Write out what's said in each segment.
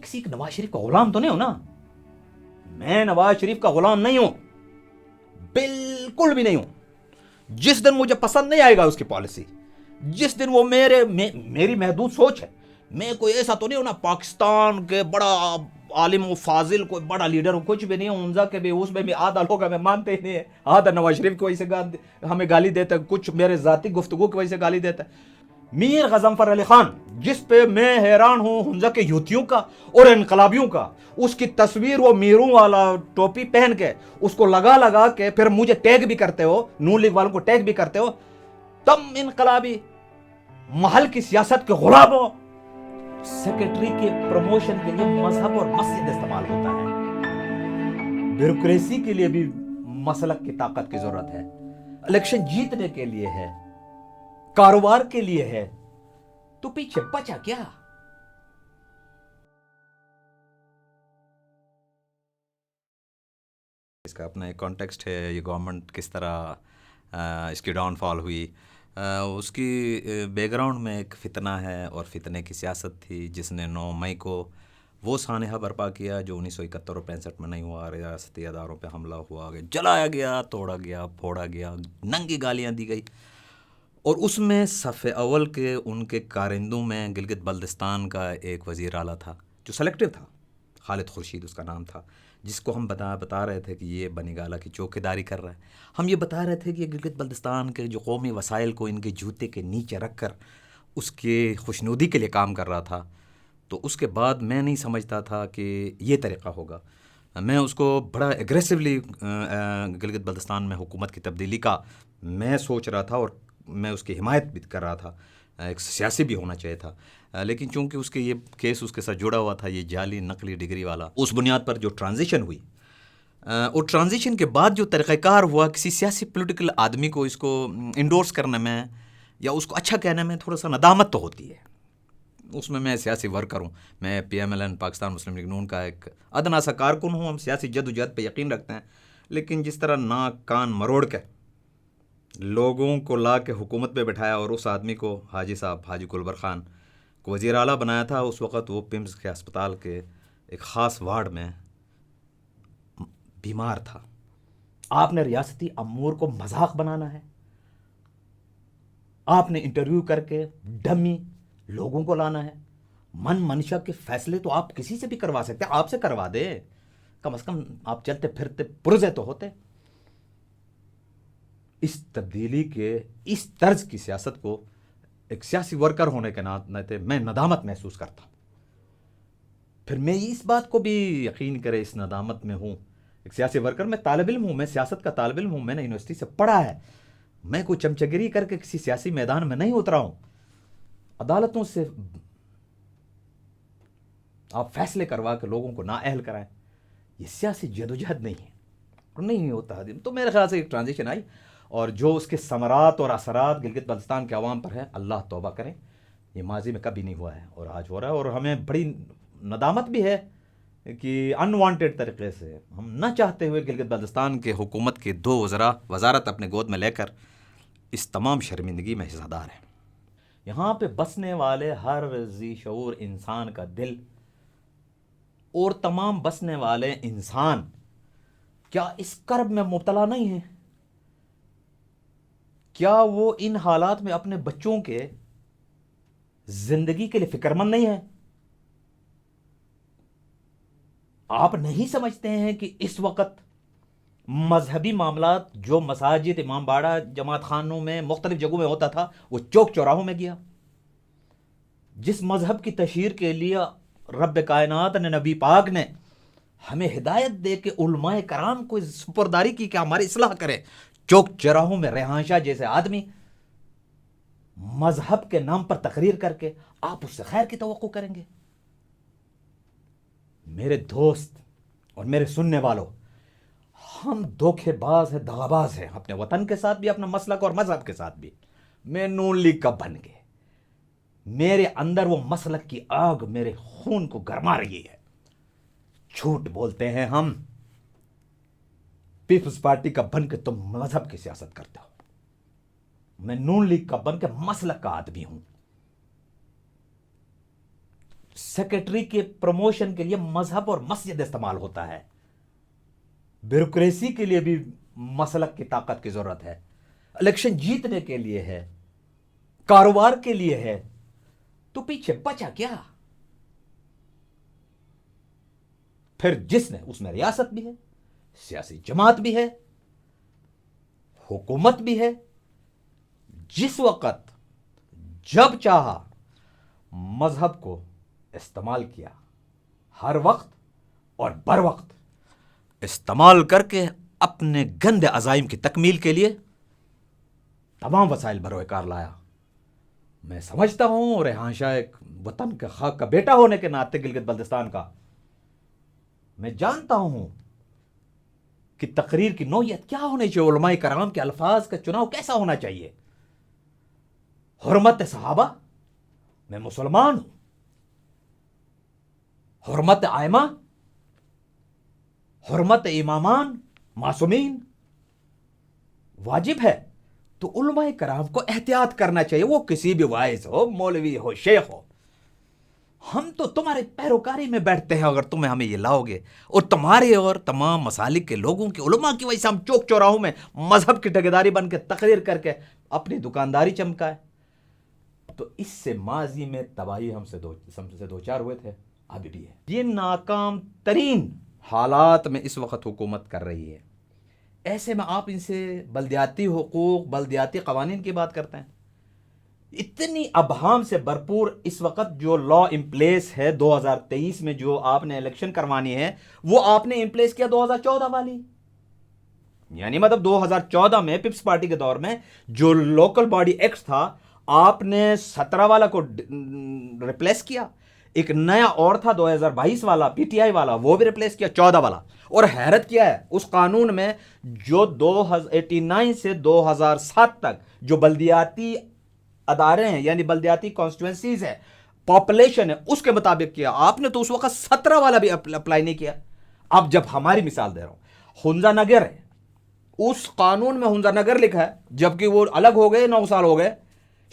किसी नवाज शरीफ का गुलाम तो नहीं हूं ना, मैं नवाज शरीफ का गुलाम नहीं हूं, बिल्कुल भी नहीं हूं। जिस दिन मुझे पसंद नहीं आएगा उसकी पॉलिसी, जिस दिन वो मेरी महदूद सोच है, मैं कोई ऐसा तो नहीं हूं ना पाकिस्तान के बड़ा आलिम व फाजिल, कोई बड़ा लीडर हूं, कुछ भी नहीं हूं। उनका के भी उसमें भी आधा लोग हमें मानते ही नहीं है, आधा नवाज शरीफ की वजह से हमें गाली देता है, कुछ मेरे जाती गुफ्तगू की वजह से गाली देता है। मीर गजनफर अली खान, जिस पे मैं हैरान हूं हुंजा के यूथियों का और इनकलाबियों का, उसकी तस्वीर वो मीरों वाला टोपी पहन के उसको लगा के फिर मुझे टैग भी करते हो, नून लीग वालों को टैग भी करते हो। तुम इनकलाबी महल की सियासत के गुलाम हो। सेक्रेटरी के प्रमोशन के लिए मजहब और मस्जिद इस्तेमाल होता है, ब्यूरोक्रेसी के लिए भी मसलक की ताकत की जरूरत है, इलेक्शन जीतने के लिए है, कारोबार के लिए है, तो पीछे बचा क्या? इसका अपना एक कॉन्टेक्स्ट है, ये गवर्नमेंट किस तरह इसकी डाउनफॉल हुई, उसकी बैकग्राउंड में एक फितना है और फितने की सियासत थी जिसने 9 मई को वो सानहा बर्पा किया जो 1971 और 65 में नहीं हुआ। रियासती अदारों पे हमला हुआ, जलाया गया, तोड़ा गया, फोड़ा गया, नंगी गालियां दी गई, और उसमें सफ़े अव्वल के उनके कारिंदों में गिलगित बल्तिस्तान का एक वज़ीर आला था जो सेलेक्टिव था, खालिद खुर्शीद उसका नाम था, जिसको हम बता रहे थे कि ये बनीगाला की चौकीदारी कर रहा है। हम ये बता रहे थे कि ये गिलगित बल्तिस्तान के जो कौमी वसाइल को इनके जूते के नीचे रख कर उसके खुशनुदी के लिए काम कर रहा था। तो उसके बाद मैं नहीं समझता था कि ये तरीक़ा होगा। मैं उसको बड़ा एग्रेसिवली गिलगित बल्तिस्तान में हुकूमत की तब्दीली का मैं सोच रहा था और मैं उसकी हिमायत भी कर रहा था, एक सियासी भी होना चाहिए था। लेकिन चूंकि उसके ये केस उसके साथ जुड़ा हुआ था, ये जाली नकली डिग्री वाला, उस बुनियाद पर जो ट्रांजिशन हुई और ट्रांजिशन के बाद जो तरीक़ाकार हुआ, किसी सियासी पॉलिटिकल आदमी को इसको इंडोर्स करने में या उसको अच्छा कहने में थोड़ा सा नदामत तो होती है। उसमें मैं सियासी वर्कर हूँ, मैं PMLN पाकिस्तान मुस्लिम लीग नून का एक अदना सा कारकुन हूँ। हम सियासी जद्दोजहद पे यकीन रखते हैं, लेकिन जिस तरह नाक कान मरोड़ के लोगों को ला के हुकूमत पे बिठाया और उस आदमी को हाजी साहब हाजी कुलबर ख़ान को वज़ीर आला बनाया था, उस वक़्त वो पिम्स के अस्पताल के एक ख़ास वार्ड में बीमार था। आपने रियासती अमूर को मजाक बनाना है, आपने इंटरव्यू करके डमी लोगों को लाना है। मन मंशा के फैसले तो आप किसी से भी करवा सकते हैं, आपसे करवा दे, कम से कम आप चलते फिरते पुरजे तो होते। इस तब्दीली के इस तर्ज की सियासत को एक सियासी वर्कर होने के नाते मैं नदामत महसूस करता हूँ। फिर मैं इस बात को भी यकीन करे इस नदामत में हूँ, एक सियासी वर्कर, मैं तालिब इल्म हूँ, मैं सियासत का तालिब इल्म हूँ, मैंने यूनिवर्सिटी से पढ़ा है, मैं कोई चमचगिरी करके किसी सियासी मैदान में नहीं उतरा हूँ। अदालतों से आप फैसले करवा के लोगों को नाअहल कराएं, ये सियासी जदोजहद नहीं है और नहीं होता। तो मेरे ख्याल से एक ट्रांजिशन आई और जो उसके समरात और असरात गिलगित बल्तिस्तान के अवाम पर है, अल्लाह तौबा करें, ये माजी में कभी नहीं हुआ है और आज हो रहा है। और हमें बड़ी नदामत भी है कि अनवांटेड तरीके से हम न चाहते हुए गिलगित बल्तिस्तान के हुकूमत के 2 वज़रा वजारत अपने गोद में लेकर इस तमाम शर्मिंदगी में हिस्सेदार हैं। यहाँ पे बसने वाले हर ज़ी शऊर इंसान का दिल और तमाम बसने वाले इंसान क्या इस कर्ब में मुब्तला नहीं है? क्या वो इन हालात में अपने बच्चों के जिंदगी के लिए फिक्रमंद नहीं है? आप नहीं समझते हैं कि इस वक्त मजहबी मामलात जो मसाजिद, इमाम बाड़ा, जमात खानों में मुख्तलिफ जगहों में होता था, वो चौक चौराहों में गया। जिस मजहब की तशहीर के लिए रब कायनात ने, नबी पाक ने हमें हिदायत दे के उलमाए कराम को सुपुर्दारी की कि हमारी इस्लाह करें, चौक चौराहों में रेहानशाह जैसे आदमी मजहब के नाम पर तकरीर करके आप उससे खैर की तवक्को करेंगे? मेरे दोस्त और मेरे सुनने वालों, हम धोखेबाज हैं, दगाबाज हैं, अपने वतन के साथ भी, अपना मसलक और मजहब के साथ भी। मैं नून लीग का बन गए, मेरे अंदर वो मसलक की आग मेरे खून को गरमा रही है। झूठ बोलते हैं हम, पीपल्स पार्टी का बन के तुम मजहब की सियासत करते हो। मैं नून लीग का बन के मसलक का आदमी हूं। सेक्रेटरी के प्रमोशन के लिए मजहब और मस्जिद इस्तेमाल होता है, ब्यूरोक्रेसी के लिए भी मसलक की ताकत की जरूरत है, इलेक्शन जीतने के लिए है, कारोबार के लिए है, तो पीछे बचा क्या? फिर जिसने, उसमें रियासत भी है, सियासी जमात भी है, हुकूमत भी है, जिस वक्त जब चाहा मजहब को इस्तेमाल किया, हर वक्त और बर वक्त इस्तेमाल करके अपने गंदे अजाइम की तकमील के लिए तमाम वसाइल बरोकार लाया। मैं समझता हूं रेहान शाह एक वतन के खाक का बेटा होने के नाते गिलगित बल्तिस्तान का, मैं जानता हूं कि तकरीर की नौयत क्या होनी चाहिए, उलमाए कराम के अल्फाज का चुनाव कैसा होना चाहिए। हुर्मत सहाबा, मैं मुसलमान हूं, हुर्मत आयमा, हुर्मत इमामान मासूमीन वाजिब है, तो उलमाए कराम को एहतियात करना चाहिए, वो किसी भी वाइज हो, मौलवी हो, शेख हो। हम तो तुम्हारे पैरोकारी में बैठते हैं अगर तुम्हें हमें ये लाओगे, और तुम्हारे और तमाम मसालिक के लोगों के उलमा की वजह से हम चौक चौराहों में मजहब की ठेकेदारी बन के तकरीर करके अपनी दुकानदारी चमकाए। तो इससे माजी में तबाही हमसे दो चार हुए थे, अभी भी है। ये नाकाम तरीन हालात में इस वक्त हुकूमत कर रही है। ऐसे में आप इनसे बल्दियाती हुकूक, बल्दियाती कवानीन की बात करते हैं। इतनी अबहाम से भरपूर इस वक्त जो लॉ इन प्लेस है 2023 में, जो आपने इलेक्शन करवानी है, वो आपने इन प्लेस किया 2014 वाली। यानी मतलब 2014 में पिप्स पार्टी के दौर में जो लोकल बॉडी एक्ट था, आपने 17 वाला को रिप्लेस किया, एक नया और था 2022 वाला पीटीआई वाला, वो भी रिप्लेस किया 14 वाला। और हैरत क्या है, उस कानून में जो 89 से 2007 तक जो बल्दियाती अदारे हैं, यानी बल्दियाती कॉन्स्टिट्यूएंसीज है, पॉपुलेशन है, उसके मुताबिक किया। आपने तो उस वक्त 17 वाला भी अप्लाई नहीं किया। अब जब हमारी मिसाल दे रहा हूं, हुंजा नगर है, उस कानून में हुंजा नगर लिखा है, जबकि वो अलग हो गए, 9 साल हो गए।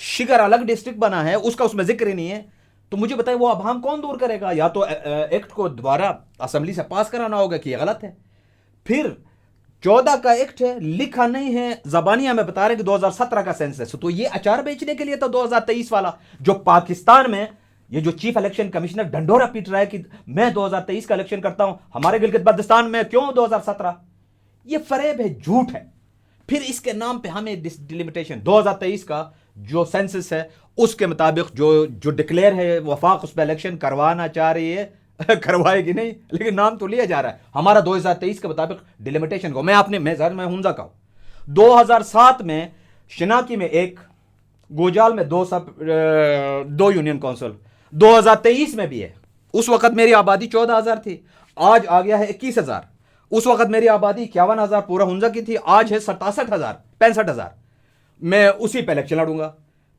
शिगर अलग डिस्ट्रिक्ट बना है, उसका उसमें जिक्र ही नहीं है। तो मुझे बताइए वो अभाम कौन दूर करेगा? या तो एक्ट को दोबारा असेंबली से पास कराना होगा कि ये गलत है। फिर 14 का एक्ट है, लिखा नहीं है, जबानिया में बता रहे हैं कि 2017 का सेंसस, तो ये अचार बेचने के लिए तो 2023 वाला, जो पाकिस्तान में ये जो चीफ इलेक्शन कमिश्नर डंडोरा पीट रहा है कि मैं 2023 का इलेक्शन करता हूं, हमारे गिलगित बल्तिस्तान में क्यों 2017? ये फरेब है, झूठ है। फिर इसके नाम पे हमें डिलिमिटेशन 2023 का जो सेंसस है उसके मुताबिक जो डिक्लेयर है वफाक, उस पर इलेक्शन करवाना चाह रही है, करवाएगी नहीं, लेकिन नाम तो लिया जा रहा है हमारा 2023 के मुताबिक डिलिमिटेशन को। मैं हुंजा का हूं। 2007 में शिनाकी में 1, गोजाल में 2 यूनियन काउंसिल, 2023 में भी है। उस वक्त मेरी आबादी 14,000 थी, आज आ गया है 21,000। उस वक्त मेरी आबादी 51,000 पूरा हुंजा की थी, आज है 67,000, 65,000। मैं उसी पे इलेक्शन लड़ूंगा।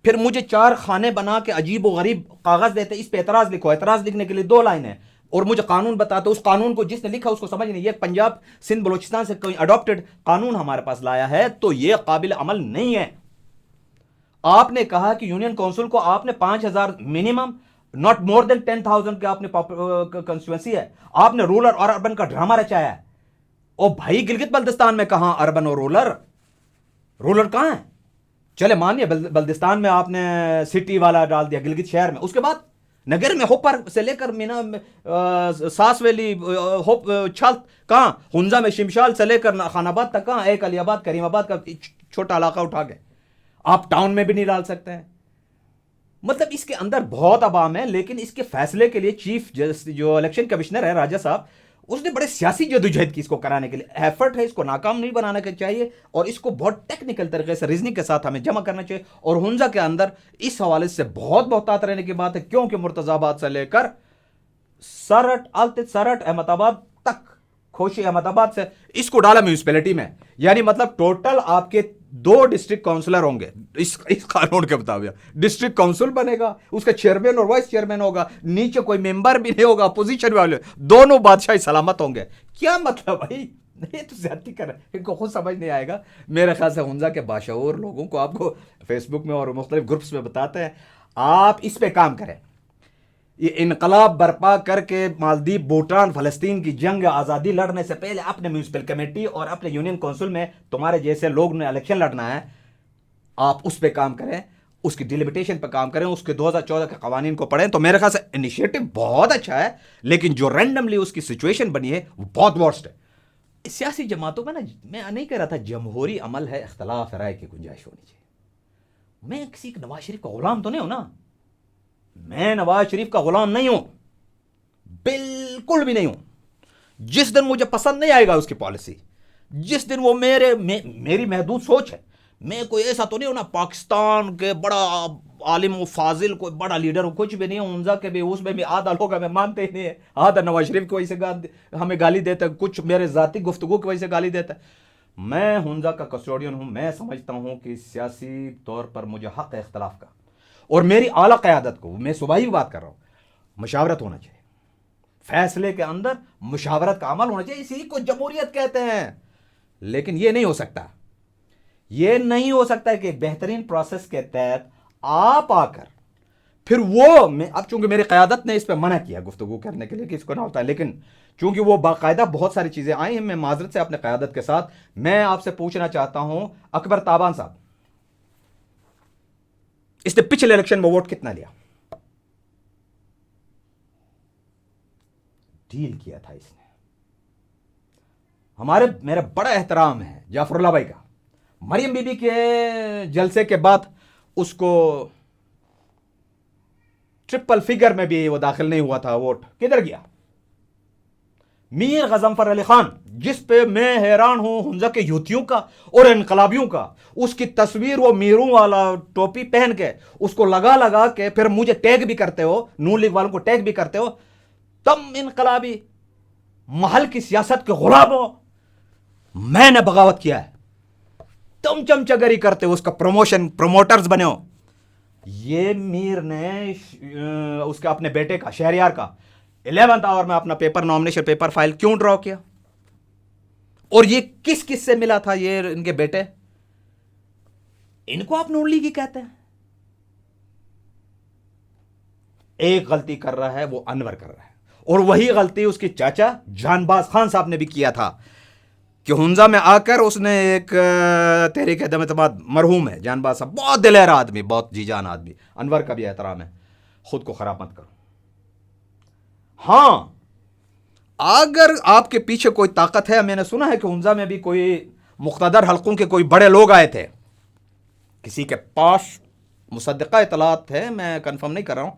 फिर मुझे 4 खाने बना के अजीब व गरीब कागज देते, इस पे एतराज लिखो। एतराज लिखने के लिए 2 लाइनें, और मुझे कानून बताते, उस कानून को जिसने लिखा उसको समझ नहीं। ये पंजाब सिंध बलोचिस्तान से कोई अडॉप्टेड कानून हमारे पास लाया है, तो ये काबिल अमल नहीं है। आपने कहा कि यूनियन काउंसिल को आपने 5,000 मिनिमम, नॉट मोर देन 10,000 के आपने कंस्टिट्यूएंसी है, आपने रूरल और अर्बन का ड्रामा रचाया है। ओ भाई, गिलगित बल्तिस्तान में कहां अर्बन और रूरल कहां है? चले मानिए बल्तिस्तान में आपने सिटी वाला डाल दिया, गिलगित शहर में, उसके बाद नगर में होपर से लेकर मीना सासवेली होप छाल कहां, हुंजा में शिमशाल से लेकर खानाबाद तक कहां, एक अलियाबाद करीमाबाद का छोटा इलाका उठा के आप टाउन में भी नहीं डाल सकते हैं। मतलब इसके अंदर बहुत अवाम है, लेकिन इसके फैसले के लिए चीफ जो इलेक्शन कमिश्नर है राजा साहब, उसने बड़े सियासी जदोजहद की इसको कराने के लिए। एफर्ट है, इसको नाकाम नहीं बनाना चाहिए, और इसको बहुत टेक्निकल तरीके से रीजनिंग के साथ हमें जमा करना चाहिए। और हुंजा के अंदर इस हवाले से बहुत मोहतात रहने की बात है, क्योंकि मुर्तजाबाद से लेकर सरट अहमदाबाद तक, खोशी अहमदाबाद से इसको डाला म्यूनिसिपैलिटी में, यानी मतलब टोटल आपके 2 डिस्ट्रिक्ट काउंसिलर होंगे इस कानून के मुताबिक। डिस्ट्रिक्ट काउंसिल बनेगा, उसका चेयरमैन और वाइस चेयरमैन होगा, नीचे कोई मेंबर भी नहीं होगा, अपोजिशन वाले, दोनों बादशाही सलामत होंगे। क्या मतलब भाई, ये तो ज्यादती कर रहे हैं, इनको खुद समझ नहीं आएगा। मेरे ख्याल से हुंजा के बाशऊर लोगों को आपको फेसबुक में और मुख्तलिफ ग्रुप्स में बताते हैं, आप इस पे काम करें। یہ انقلاب برپا کر کے مالدیپ بھوٹان فلسطین کی جنگ آزادی لڑنے سے پہلے اپنے میونسپل کمیٹی اور اپنے یونین کونسل میں تمہارے جیسے لوگ نے الیکشن لڑنا ہے، آپ اس پہ کام کریں، اس کی ڈیلیمیٹیشن پہ کام کریں، اس کے 2014 کے قوانین کو پڑھیں. تو میرے خیال سے انیشیٹو بہت اچھا ہے، لیکن جو رینڈملی اس کی سچویشن بنی ہے وہ بہت ورسٹ ہے. سیاسی جماعتوں میں نا، میں نہیں کہہ رہا تھا جمہوری عمل ہے، اختلاف رائے کی گنجائش ہونی چاہیے. میں کسی نواز شریف کا غلام تو نہیں ہوں نا، میں نواز شریف کا غلام نہیں ہوں، بالکل بھی نہیں ہوں. جس دن مجھے پسند نہیں آئے گا اس کی پالیسی، جس دن وہ میری محدود سوچ ہے، میں کوئی ایسا تو نہیں ہوں نا پاکستان کے بڑا عالم و فاضل، کوئی بڑا لیڈر ہوں، کچھ بھی نہیں ہوں. انزا کے بھی اس میں بھی آدھا لوگ ہمیں مانتے ہی نہیں ہے، آدھا نواز شریف کی وجہ سے ہمیں گالی دیتا ہے، کچھ میرے ذاتی گفتگو کی وجہ سے گالی دیتا ہے. میں ہنزا کا کسٹوڈین ہوں. میں سمجھتا ہوں کہ سیاسی طور پر مجھے حق ہے اختلاف کا، اور میری اعلیٰ قیادت کو، میں صبح ہی بات کر رہا ہوں، مشاورت ہونا چاہیے. فیصلے کے اندر مشاورت کا عمل ہونا چاہیے، اسی کو جمہوریت کہتے ہیں. لیکن یہ نہیں ہو سکتا، یہ نہیں ہو سکتا کہ بہترین پروسیس کے تحت آپ آ کر پھر اب چونکہ میری قیادت نے اس پہ منع کیا گفتگو کرنے کے لیے کہ اس کو نہ ہوتا ہے، لیکن چونکہ وہ باقاعدہ بہت ساری چیزیں آئی ہیں، میں معذرت سے اپنے قیادت کے ساتھ میں آپ سے پوچھنا چاہتا ہوں، اکبر تابان صاحب، اس نے پچھلے الیکشن میں ووٹ کتنا لیا؟ ڈیل کیا تھا اس نے. میرا بڑا احترام ہے جعفر اللہ بھائی کا. مریم بی بی کے جلسے کے بعد اس کو ٹرپل فگر میں بھی وہ داخل نہیں ہوا تھا، ووٹ کدھر گیا؟ میر غضنفر علی خان، جس پہ میں حیران ہوں حمزہ کے یوتھیوں کا اور انقلابیوں کا، اس کی تصویر وہ میروں والا ٹوپی پہن کے اس کو لگا کے پھر مجھے ٹیگ بھی کرتے ہو، نون لیگ والوں کو ٹیگ بھی کرتے ہو. تم انقلابی محل کی سیاست کے غلام ہو. میں نے بغاوت کیا ہے، تم چمچگری کرتے ہو، اس کا پروموٹرز بنے ہو. یہ میر نے اس کے اپنے بیٹے کا، شہریار کا 11th آور میں اپنا نامنیشن پیپر فائل کیوں ڈرا کیا؟ اور یہ کس سے ملا تھا؟ یہ ان کے بیٹے، ان کو آپ نون لیگی کہتے ہیں. ایک غلطی کر رہا ہے وہ انور کر رہا ہے، اور وہی غلطی اس کی چاچا جان باز خان صاحب نے بھی کیا تھا کہ ہنزا میں آ کر اس نے ایک تحریک عدم اعتماد، مرحوم ہے جان باز صاحب، بہت دلیر آدمی، بہت جی جان آدمی. انور کا بھی احترام ہے، خود کو خراب مت کرو. ہاں، اگر آپ کے پیچھے کوئی طاقت ہے، میں نے سنا ہے کہ ہنزا میں بھی کوئی مقتدر حلقوں کے کوئی بڑے لوگ آئے تھے، کسی کے پاس مصدقہ اطلاعات ہے، میں کنفرم نہیں کر رہا ہوں.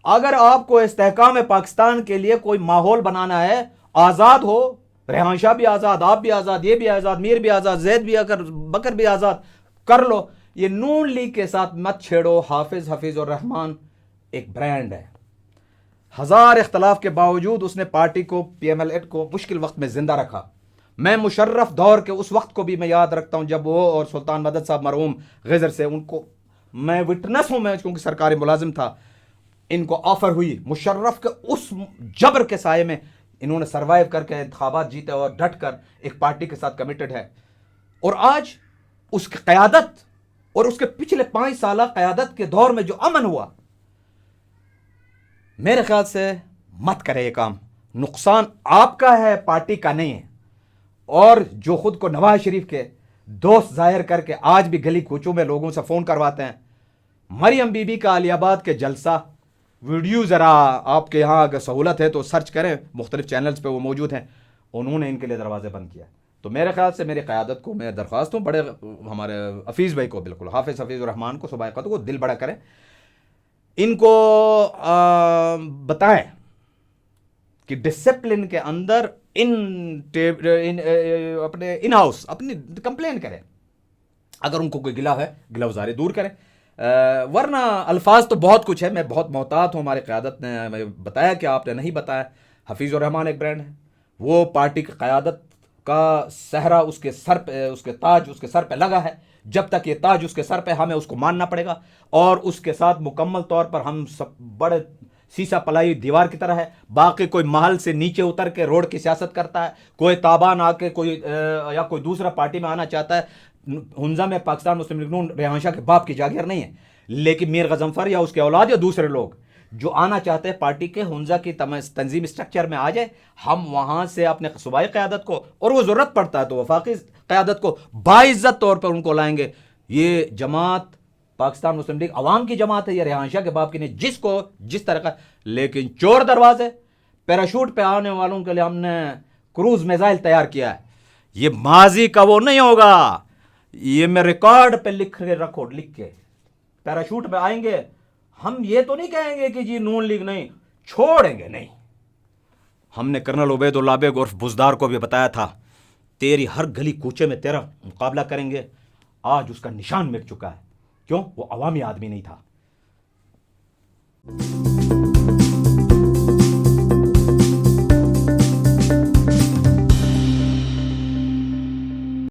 اگر آپ کو استحکام پاکستان کے لیے کوئی ماحول بنانا ہے، آزاد ہو، ریحان شاہ بھی آزاد، آپ بھی آزاد، یہ بھی آزاد، میر بھی آزاد، زید بھی، اگر بکر بھی آزاد کر لو. یہ نون لیگ کے ساتھ مت چھیڑو. حفیظ الرحمان ایک برانڈ ہے، ہزار اختلاف کے باوجود اس نے پارٹی کو، پی ایم ایل اے کو مشکل وقت میں زندہ رکھا. میں مشرف دور کے اس وقت کو بھی میں یاد رکھتا ہوں جب وہ اور سلطان مدد صاحب مرحوم غزر سے، ان کو میں وٹنس ہوں، میں کیونکہ سرکاری ملازم تھا، ان کو آفر ہوئی. مشرف کے اس جبر کے سائے میں انہوں نے سروائیو کر کے انتخابات جیتے اور ڈٹ کر ایک پارٹی کے ساتھ کمیٹڈ ہے. اور آج اس کی قیادت اور اس کے پچھلے 5 سالہ قیادت کے دور میں جو امن ہوا، میرے خیال سے مت کرے یہ کام. نقصان آپ کا ہے، پارٹی کا نہیں ہے. اور جو خود کو نواز شریف کے دوست ظاہر کر کے آج بھی گلی کوچوں میں لوگوں سے فون کرواتے ہیں، مریم بی بی کا علی آباد کے جلسہ ویڈیو ذرا آپ کے یہاں اگر سہولت ہے تو سرچ کریں، مختلف چینلز پہ وہ موجود ہیں. انہوں نے ان کے لیے دروازے بند کیا. تو میرے خیال سے میری قیادت کو میں درخواست ہوں، بڑے ہمارے حفیظ بھائی کو، بالکل حفیظ الرحمان کو، صبح کو دل بڑا کریں، ان کو بتائیں کہ ڈسپلن کے اندر اپنے ان ہاؤس اپنی کمپلین کریں. اگر ان کو کوئی گلا ہے، گلا وزاری دور کریں. ورنہ الفاظ تو بہت کچھ ہے، میں بہت محتاط ہوں. ہماری قیادت نے ہمیں بتایا کہ آپ نے نہیں بتایا. حفیظ الرحمان ایک برانڈ ہے، وہ پارٹی کی قیادت کا صحرا اس کے سر پہ، اس کے تاج اس کے سر پہ لگا ہے. جب تک یہ تاج اس کے سر پہ، ہمیں اس کو ماننا پڑے گا، اور اس کے ساتھ مکمل طور پر ہم سب بڑے سیسا پلائی دیوار کی طرح ہے. باقی کوئی محل سے نیچے اتر کے روڈ کی سیاست کرتا ہے، کوئی تابان آ کے کوئی یا کوئی دوسرا پارٹی میں آنا چاہتا ہے. ہنزا میں پاکستان مسلم لیگ نون ریحان شاہ کے باپ کی جاگیر نہیں ہے، لیکن میر غضنفر یا اس کے اولاد یا دوسرے لوگ جو آنا چاہتے ہیں پارٹی کے ہنزا کی تنظیم اسٹرکچر میں آ جائے, ہم وہاں سے اپنے صوبائی قیادت کو, اور وہ ضرورت پڑتا ہے تو وفاقی قیادت کو باعزت طور پر ان کو لائیں گے. یہ جماعت پاکستان مسلم لیگ عوام کی جماعت ہے, یہ ریحان شاہ کے باپ کی نہیں, جس کو جس طرح کا, لیکن چور دروازے پیراشوٹ پہ آنے والوں کے لیے ہم نے کروز میزائل تیار کیا ہے. یہ ماضی کا وہ نہیں ہوگا, یہ میں ریکارڈ پہ لکھ کے پیراشوٹ پہ آئیں گے. ہم یہ تو نہیں کہیں گے کہ جی نون لیگ نہیں, چھوڑیں گے نہیں. ہم نے کرنل عبید اللہ بیگ عرف بزدار کو بھی بتایا تھا, تیری ہر گلی کوچے میں تیرا مقابلہ کریں گے. آج اس کا نشان مٹ چکا ہے. کیوں؟ وہ عوامی آدمی نہیں تھا.